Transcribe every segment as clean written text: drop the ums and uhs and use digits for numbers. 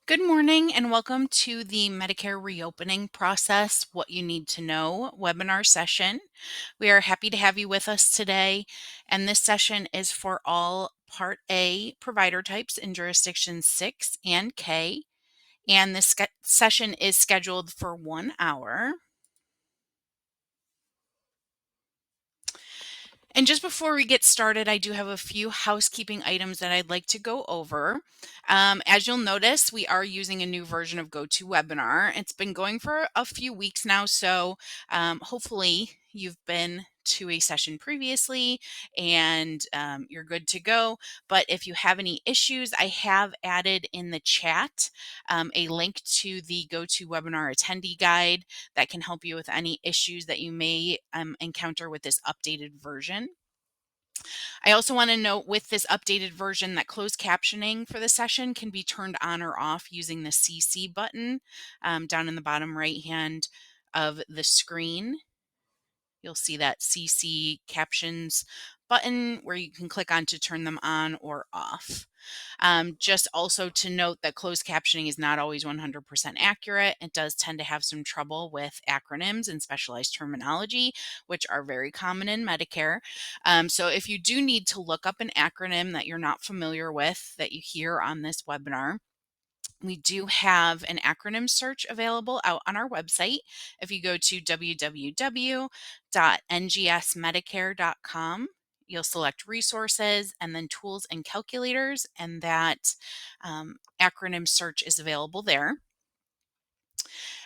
Good morning and welcome to the Medicare reopening process, what you need to know webinar session. We are happy to have you with us today. And this session is for all Part A provider types in jurisdictions 6 and K. And this session is scheduled for 1 hour. And just before we get started, I do have a few housekeeping items that I'd like to go over. As you'll notice, we are using a new version of GoToWebinar. It's been going for a few weeks now, so hopefully you've been to a session previously and you're good to go. But if you have any issues, I have added in the chat a link to the GoToWebinar attendee guide that can help you with any issues that you may encounter with this updated version. I also want to note with this updated version that closed captioning for the session can be turned on or off using the CC button down in the bottom right hand of the screen. You'll see that CC captions button where you can click on to turn them on or off. Just also to note that closed captioning is not always 100% accurate. It does tend to have some trouble with acronyms and specialized terminology, which are very common in Medicare. So if you do need to look up an acronym that you're not familiar with that you hear on this webinar, we do have an acronym search available out on our website. If you go to www.ngsmedicare.com, you'll select resources and then tools and calculators, and that acronym search is available there.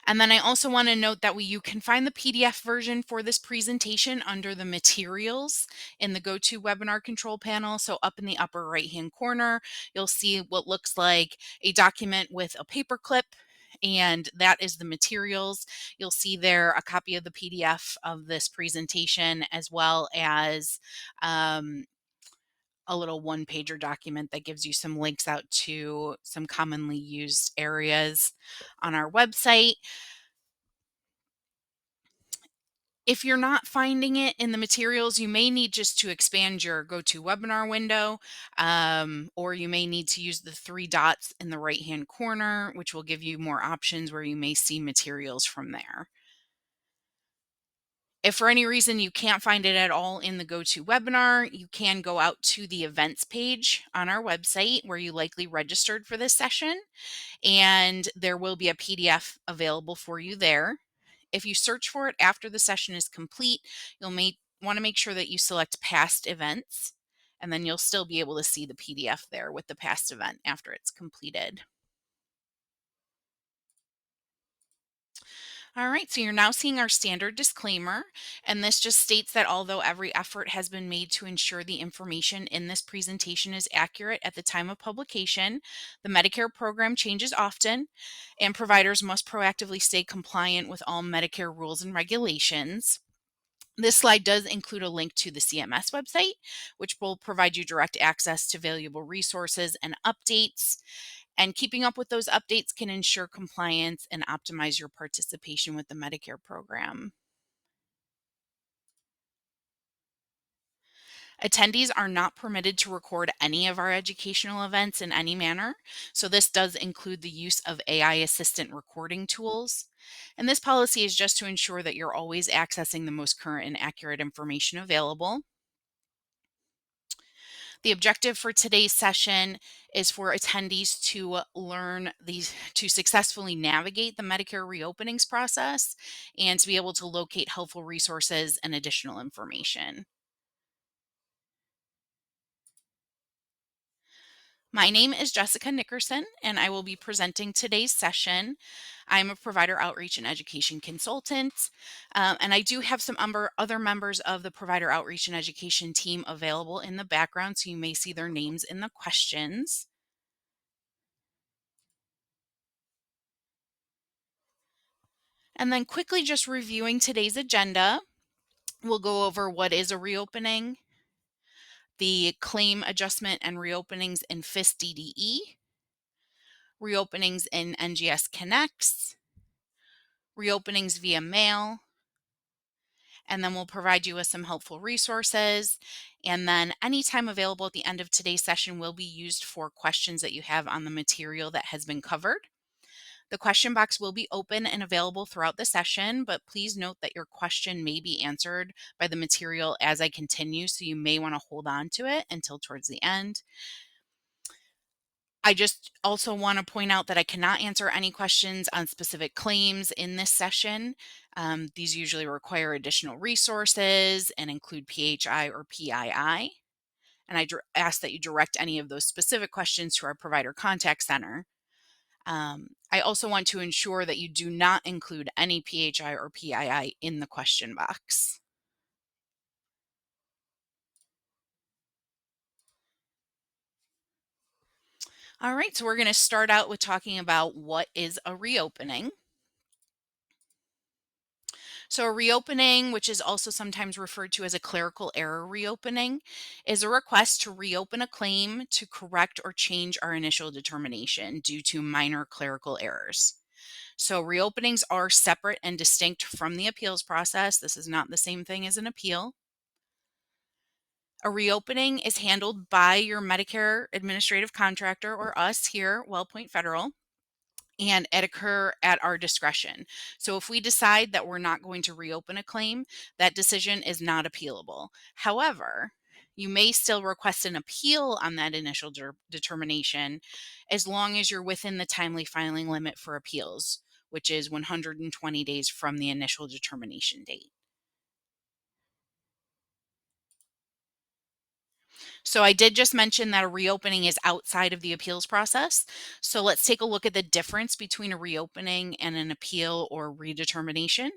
And then I also want to note that you can find the PDF version for this presentation under the materials in the GoToWebinar control panel. So up in the upper right-hand corner, you'll see what looks like a document with a paperclip, and that is the materials. You'll see there a copy of the PDF of this presentation, as well as a little one-pager document that gives you some links out to some commonly used areas on our website. If you're not finding it in the materials, you may need just to expand your GoToWebinar window, or you may need to use the three dots in the right-hand corner, which will give you more options where you may see materials from there. If for any reason you can't find it at all in the GoToWebinar, you can go out to the events page on our website where you likely registered for this session, and there will be a PDF available for you there. If you search for it after the session is complete, you'll want to make sure that you select past events, and then you'll still be able to see the PDF there with the past event after it's completed. All right, so you're now seeing our standard disclaimer, and this just states that although every effort has been made to ensure the information in this presentation is accurate at the time of publication, the Medicare program changes often, and providers must proactively stay compliant with all Medicare rules and regulations. This slide does include a link to the CMS website, which will provide you direct access to valuable resources and updates. And keeping up with those updates can ensure compliance and optimize your participation with the Medicare program. Attendees are not permitted to record any of our educational events in any manner. So this does include the use of AI assistant recording tools. And this policy is just to ensure that you're always accessing the most current and accurate information available. The objective for today's session is for attendees to to successfully navigate the Medicare reopenings process and to be able to locate helpful resources and additional information. My name is Jessica Nickerson, and I will be presenting today's session. I'm a provider outreach and education consultant, and I do have some other members of the provider outreach and education team available in the background, so you may see their names in the questions. And then quickly just reviewing today's agenda, we'll go over what is a reopening, the claim adjustment and reopenings in FIS DDE, reopenings in NGS Connects, reopenings via mail, and then we'll provide you with some helpful resources. And then any time available at the end of today's session will be used for questions that you have on the material that has been covered. The question box will be open and available throughout the session, but please note that your question may be answered by the material as I continue, so you may want to hold on to it until towards the end. I just also want to point out that I cannot answer any questions on specific claims in this session. These usually require additional resources and include PHI or PII. And I ask that you direct any of those specific questions to our provider contact center. I also want to ensure that you do not include any PHI or PII in the question box. All right, so we're going to start out with talking about what is a reopening. So, a reopening, which is also sometimes referred to as a clerical error reopening, is a request to reopen a claim to correct or change our initial determination due to minor clerical errors. So, reopenings are separate and distinct from the appeals process. This is not the same thing as an appeal. A reopening is handled by your Medicare administrative contractor or us here, WellPoint Federal, and it occur at our discretion. So if we decide that we're not going to reopen a claim, that decision is not appealable. However, you may still request an appeal on that initial determination as long as you're within the timely filing limit for appeals, which is 120 days from the initial determination date. So I did just mention that a reopening is outside of the appeals process. So let's take a look at the difference between a reopening and an appeal or redetermination.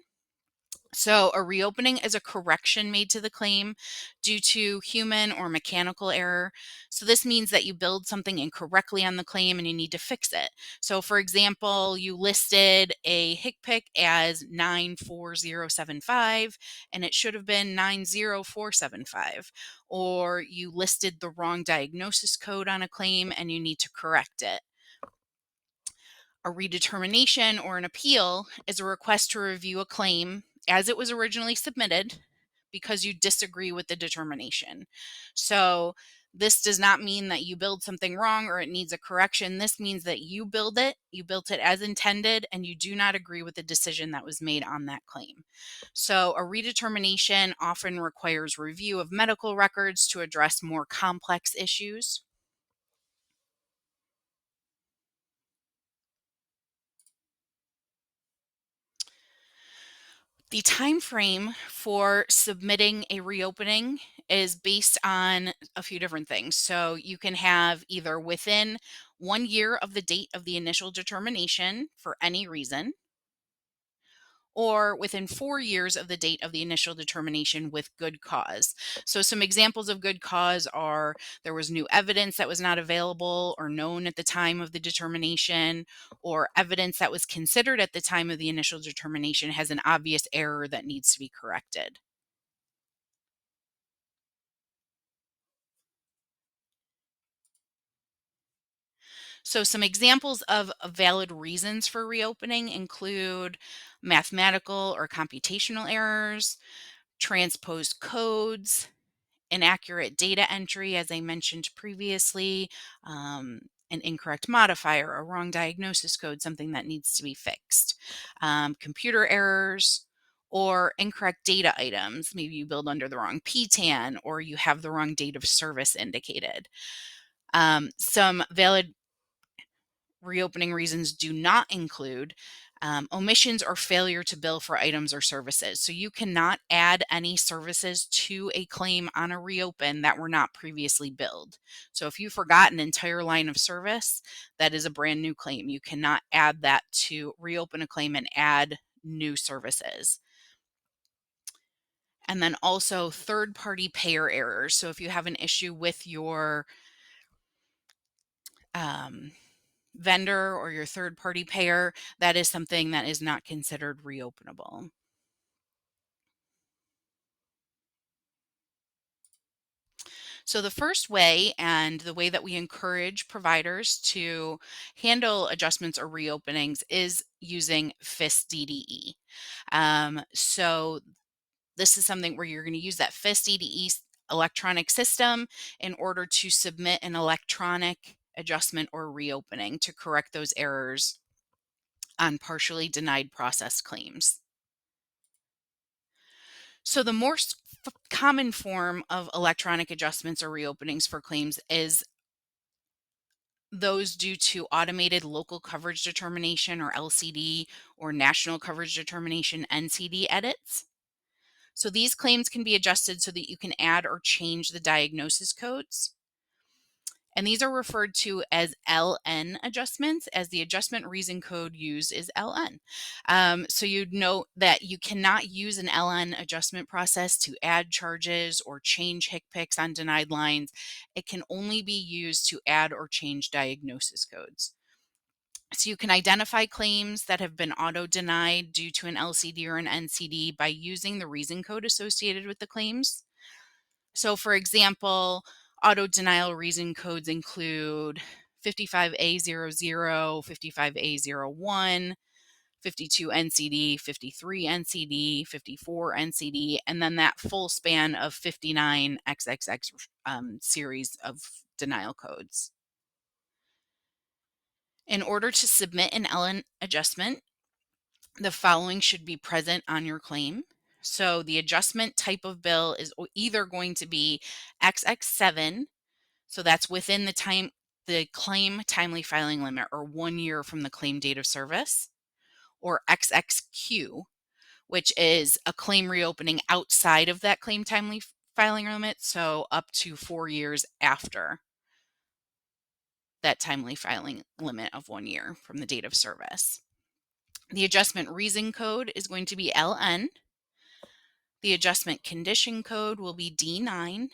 So, a reopening is a correction made to the claim due to human or mechanical error. So, this means that you build something incorrectly on the claim and you need to fix it. So, for example, you listed a HCPC as 94075 and it should have been 90475. Or you listed the wrong diagnosis code on a claim and you need to correct it. A redetermination or an appeal is a request to review a claim as it was originally submitted because you disagree with the determination. So, this does not mean that you build something wrong or it needs a correction. This means that you built it as intended, and you do not agree with the decision that was made on that claim. So, a redetermination often requires review of medical records to address more complex issues. The time frame for submitting a reopening is based on a few different things. So you can have either within 1 year of the date of the initial determination for any reason, or within 4 years of the date of the initial determination with good cause. So, some examples of good cause are there was new evidence that was not available or known at the time of the determination, or evidence that was considered at the time of the initial determination has an obvious error that needs to be corrected. So, some examples of valid reasons for reopening include mathematical or computational errors, transposed codes, inaccurate data entry, as I mentioned previously, an incorrect modifier, a wrong diagnosis code, something that needs to be fixed, computer errors, or incorrect data items. Maybe you build under the wrong PTAN or you have the wrong date of service indicated. Some valid reopening reasons do not include omissions or failure to bill for items or services. So you cannot add any services to a claim on a reopen that were not previously billed. So if you forgot an entire line of service, that is a brand new claim. You cannot add that to reopen a claim and add new services. And then also third party payer errors. So if you have an issue with your um, vendor or your third party payer, that is something that is not considered reopenable. So, the first way, and the way that we encourage providers to handle adjustments or reopenings, is using FIS DDE. So, this is something where you're going to use that FIS DDE electronic system in order to submit an electronic adjustment or reopening to correct those errors on partially denied processed claims. So, the more common form of electronic adjustments or reopenings for claims is those due to automated local coverage determination or LCD or national coverage determination NCD edits. So, these claims can be adjusted so that you can add or change the diagnosis codes. And these are referred to as LN adjustments, as the adjustment reason code used is LN. So you'd note that you cannot use an LN adjustment process to add charges or change HIC picks on denied lines. It can only be used to add or change diagnosis codes. So you can identify claims that have been auto denied due to an LCD or an NCD by using the reason code associated with the claims. So, for example, auto denial reason codes include 55A00, 55A01, 52 NCD, 53 NCD, 54 NCD, and then that full span of 59 XXX series of denial codes. In order to submit an LN adjustment, the following should be present on your claim. So the adjustment type of bill is either going to be XX7, so that's within the claim timely filing limit or 1 year from the claim date of service, or XXQ, which is a claim reopening outside of that claim timely filing limit, so up to 4 years after that timely filing limit of 1 year from the date of service. The adjustment reason code is going to be LN. The adjustment condition code will be D9.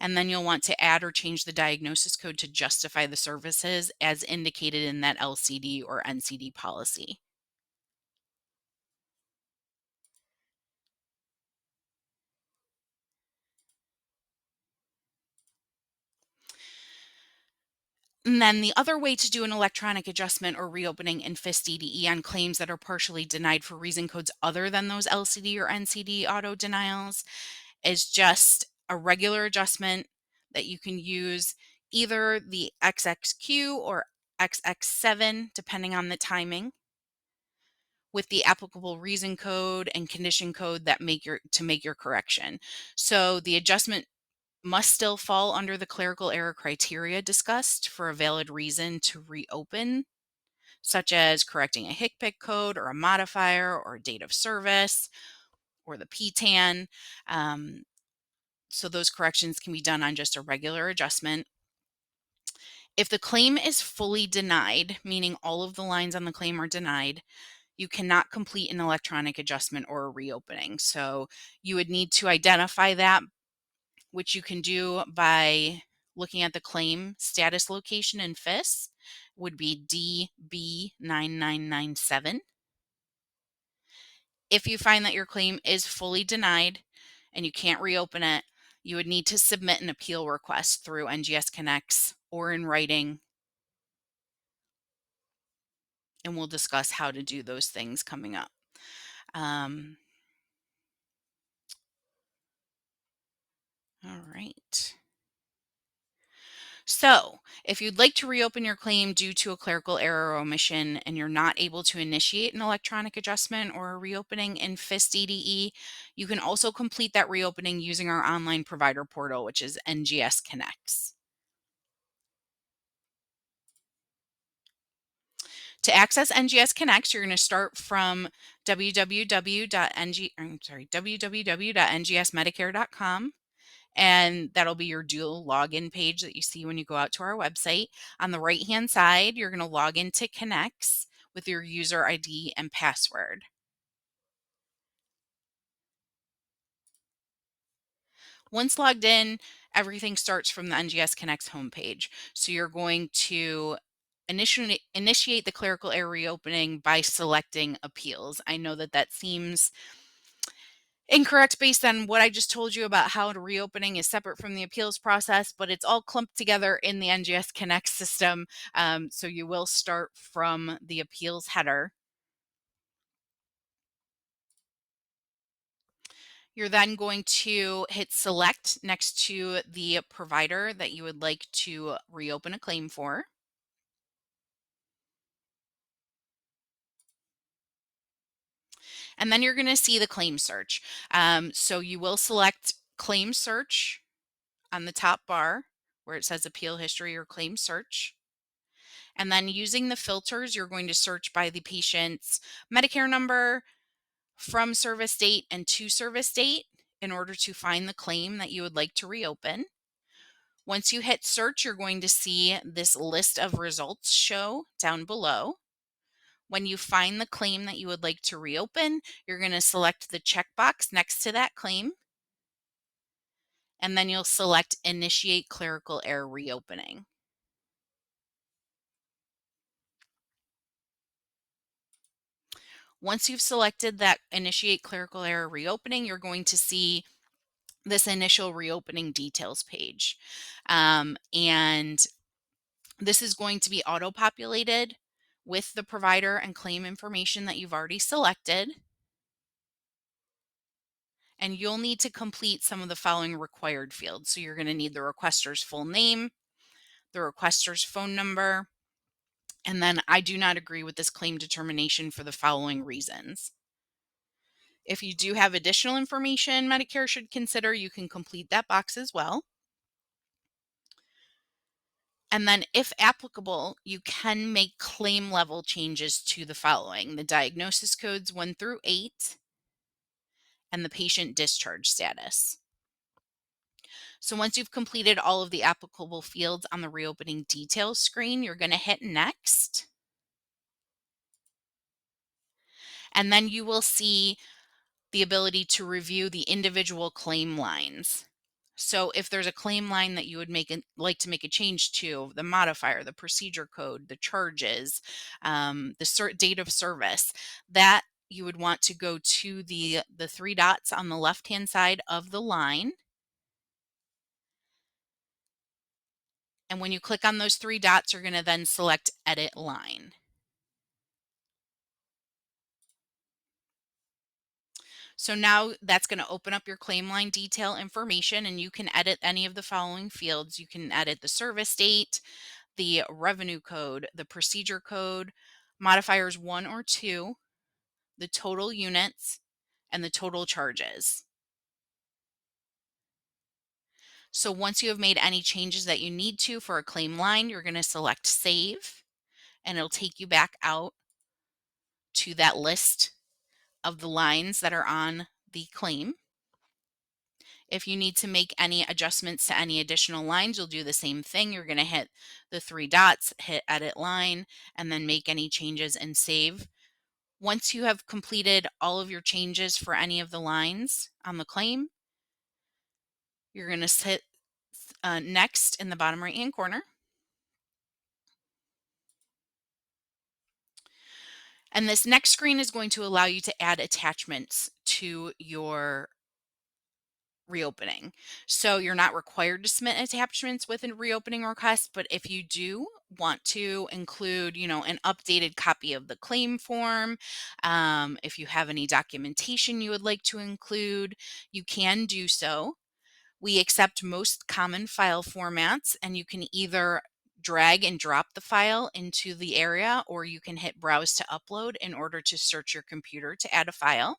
And then you'll want to add or change the diagnosis code to justify the services as indicated in that LCD or NCD policy. And then the other way to do an electronic adjustment or reopening in FIS DDE on claims that are partially denied for reason codes other than those LCD or NCD auto denials is just a regular adjustment that you can use either the XXQ or XX7, depending on the timing, with the applicable reason code and condition code that make your correction. So the adjustment must still fall under the clerical error criteria discussed for a valid reason to reopen, such as correcting a HICPIC code or a modifier or a date of service or the PTAN. So those corrections can be done on just a regular adjustment. If the claim is fully denied, meaning all of the lines on the claim are denied, you cannot complete an electronic adjustment or a reopening. So you would need to identify that, which you can do by looking at the claim status location in FIS, would be DB9997. If you find that your claim is fully denied and you can't reopen it, you would need to submit an appeal request through NGS Connects or in writing, and we'll discuss how to do those things coming up. All right. So, if you'd like to reopen your claim due to a clerical error or omission and you're not able to initiate an electronic adjustment or a reopening in FIS DDE, you can also complete that reopening using our online provider portal, which is NGS Connects. To access NGS Connects, you're going to start from www.ngsmedicare.com. And that'll be your dual login page that you see when you go out to our website. On the right-hand side, you're going to log into Connects with your user ID and password. Once logged in, everything starts from the NGS Connects homepage. So you're going to initiate the clerical error reopening by selecting appeals. I know that seems incorrect based on what I just told you about how the reopening is separate from the appeals process, but it's all clumped together in the NGS Connect system. So you will start from the appeals header. You're then going to hit select next to the provider that you would like to reopen a claim for. And then you're going to see the claim search. So you will select claim search on the top bar where it says appeal history or claim search. And then using the filters, you're going to search by the patient's Medicare number, from service date, and to service date in order to find the claim that you would like to reopen. Once you hit search, you're going to see this list of results show down below. When you find the claim that you would like to reopen, you're going to select the checkbox next to that claim, and then you'll select Initiate Clerical Error Reopening. Once you've selected that Initiate Clerical Error Reopening, you're going to see this initial reopening details page. And this is going to be auto-populated with the provider and claim information that you've already selected. And you'll need to complete some of the following required fields. So you're going to need the requester's full name, the requester's phone number, and then I do not agree with this claim determination for the following reasons. If you do have additional information Medicare should consider, you can complete that box as well. And then, if applicable, you can make claim level changes to the following: the diagnosis codes 1 through 8, and the patient discharge status. So once you've completed all of the applicable fields on the reopening details screen, you're going to hit next. And then you will see the ability to review the individual claim lines. So if there's a claim line that you would like to make a change to, the modifier, the procedure code, the charges, the date of service, that you would want to go to the 3 dots on the left-hand side of the line. And when you click on those 3 dots, you're going to then select Edit Line. So now that's going to open up your claim line detail information, and you can edit any of the following fields. You can edit the service date, the revenue code, the procedure code, modifiers 1 or 2, the total units, and the total charges. So once you have made any changes that you need to for a claim line, you're going to select Save, and it'll take you back out to that list of the lines that are on the claim. If you need to make any adjustments to any additional lines, you'll do the same thing. You're going to hit the 3 dots, hit Edit Line, and then make any changes and save. Once you have completed all of your changes for any of the lines on the claim, you're going to hit Next in the bottom right-hand corner. And this next screen is going to allow you to add attachments to your reopening. So you're not required to submit attachments with a reopening request, but if you do want to include, an updated copy of the claim form, if you have any documentation you would like to include, you can do so. We accept most common file formats, and you can either drag and drop the file into the area, or you can hit Browse to upload in order to search your computer to add a file.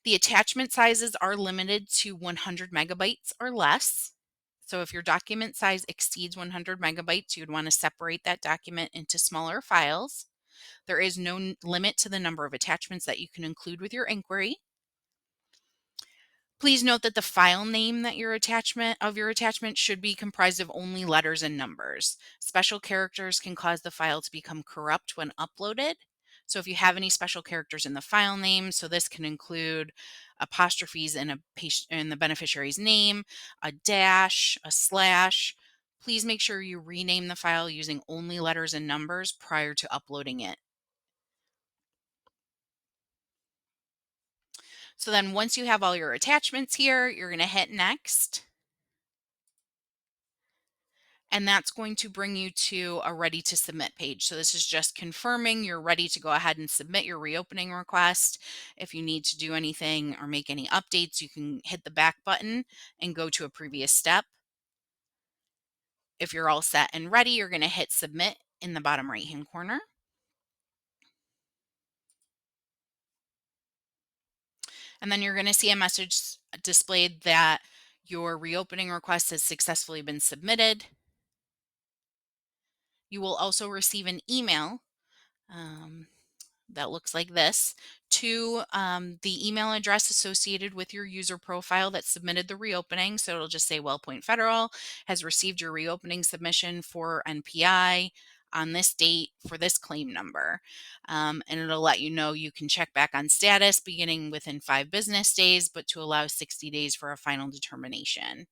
The attachment sizes are limited to 100 megabytes or less. So if your document size exceeds 100 megabytes, you'd want to separate that document into smaller files. There is no limit to the number of attachments that you can include with your inquiry. Please note that the file name that your attachment should be comprised of only letters and numbers. Special characters can cause the file to become corrupt when uploaded. So if you have any special characters in the file name, so this can include apostrophes in the beneficiary's name, a dash, a slash, please make sure you rename the file using only letters and numbers prior to uploading it. So then once you have all your attachments here, you're going to hit Next. And that's going to bring you to a Ready to Submit page. So this is just confirming you're ready to go ahead and submit your reopening request. If you need to do anything or make any updates, you can hit the back button and go to a previous step. If you're all set and ready, you're going to hit Submit in the bottom right-hand corner. And then you're going to see a message displayed that your reopening request has successfully been submitted. You will also receive an email um, that looks like this to the email address associated with your user profile that submitted the reopening. So it'll just say WellPoint Federal has received your reopening submission for NPI on this date for this claim number. And it'll let you know you can check back on status beginning within 5 business days, but to allow 60 days for a final determination.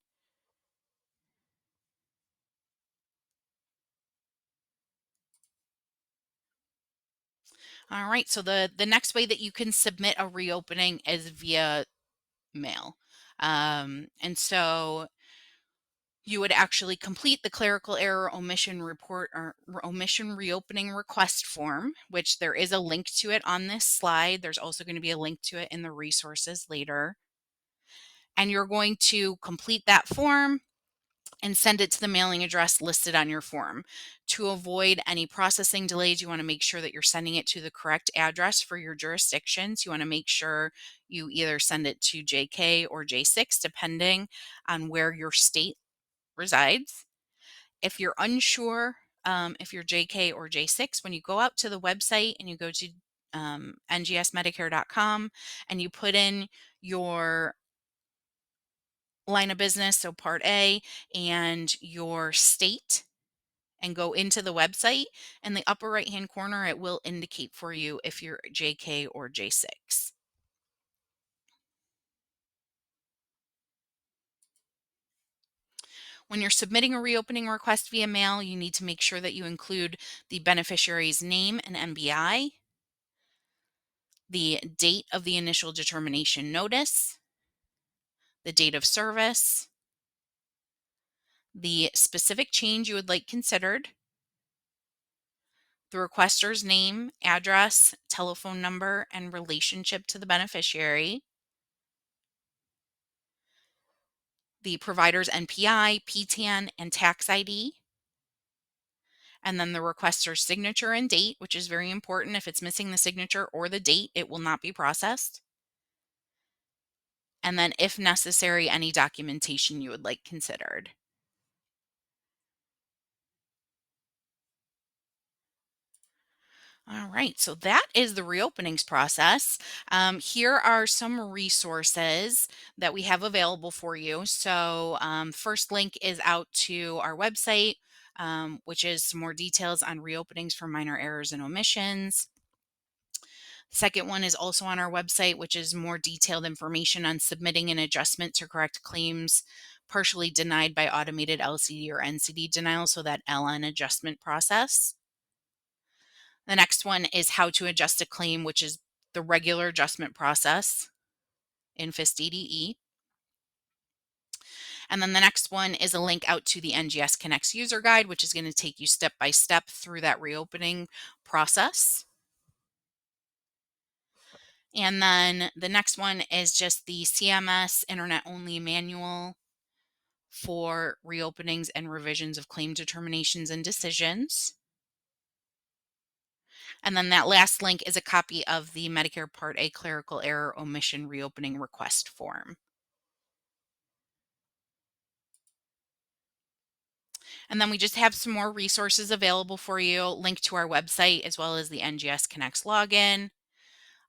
All right, so the next way that you can submit a reopening is via mail. And so you would actually complete the clerical error omission report or omission reopening request form, which there is a link to it on this slide. There's also going to be a link to it in the resources later. And you're going to complete that form and send it to the mailing address listed on your form. To avoid any processing delays, you want to make sure that you're sending it to the correct address for your jurisdictions. You want to make sure you either send it to JK or J6, depending on where your state resides. If you're unsure if you're JK or J6, when you go out to the website and you go to ngsmedicare.com and you put in your line of business, so Part A, and your state, and go into the website, in the upper right hand corner, it will indicate for you if you're JK or J6. When you're submitting a reopening request via mail, you need to make sure that you include the beneficiary's name and MBI, the date of the initial determination notice, the date of service, the specific change you would like considered, the requester's name, address, telephone number, and relationship to the beneficiary, the provider's NPI, PTAN, and tax ID, and then the requester's signature and date, which is very important. If it's missing the signature or the date, it will not be processed. And then, if necessary, any documentation you would like considered. All right, so that is the reopenings process. Here are some resources that we have available for you. So, first link is out to our website, which is some more details on reopenings for minor errors and omissions. Second one is also on our website, which is more detailed information on submitting an adjustment to correct claims partially denied by automated LCD or NCD denial, so that LN adjustment process. The next one is how to adjust a claim, which is the regular adjustment process in FIS-DDE. And then the next one is a link out to the NGS Connects user guide, which is going to take you step by step through that reopening process. And then the next one is just the CMS Internet Only Manual for reopenings and revisions of claim determinations and decisions. And then that last link is a copy of the Medicare Part A clerical error omission reopening request form. And then we just have some more resources available for you, link to our website as well as the NGS Connects login,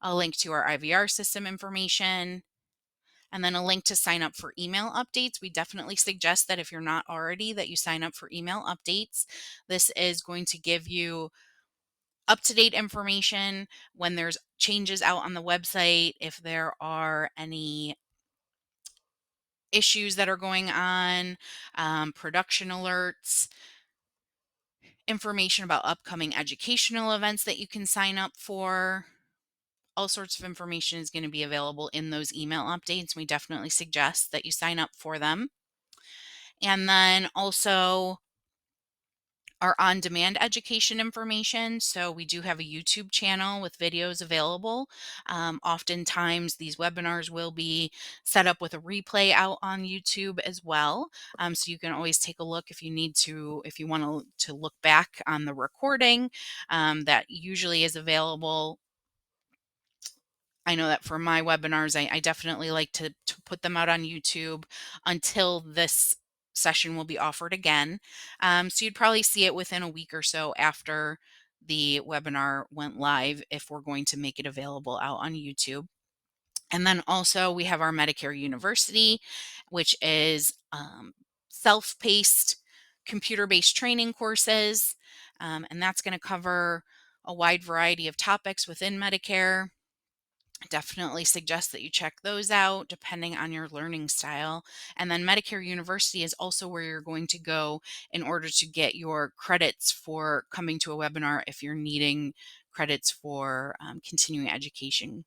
a link to our IVR system information, and then a link to sign up for email updates. We definitely suggest that if you're not already, that you sign up for email updates. This is going to give you up-to-date information when there's changes out on the website, if there are any issues that are going on, production alerts, information about upcoming educational events that you can sign up for. All sorts of information is going to be available in those email updates. We definitely suggest that you sign up for them. And then also our on-demand education information. So we do have a YouTube channel with videos available. Oftentimes these webinars will be set up with a replay out on YouTube as well. So you can always take a look if you need to, if you want to look back on the recording. That usually is available I know that for my webinars, I definitely like to put them out on YouTube until this session will be offered again. So you'd probably see it within a week or so after the webinar went live if we're going to make it available out on YouTube. And then also we have our Medicare University, which is self-paced, computer-based training courses. And that's going to cover a wide variety of topics within Medicare. Definitely suggest that you check those out depending on your learning style. And then Medicare University is also where you're going to go in order to get your credits for coming to a webinar if you're needing credits for continuing education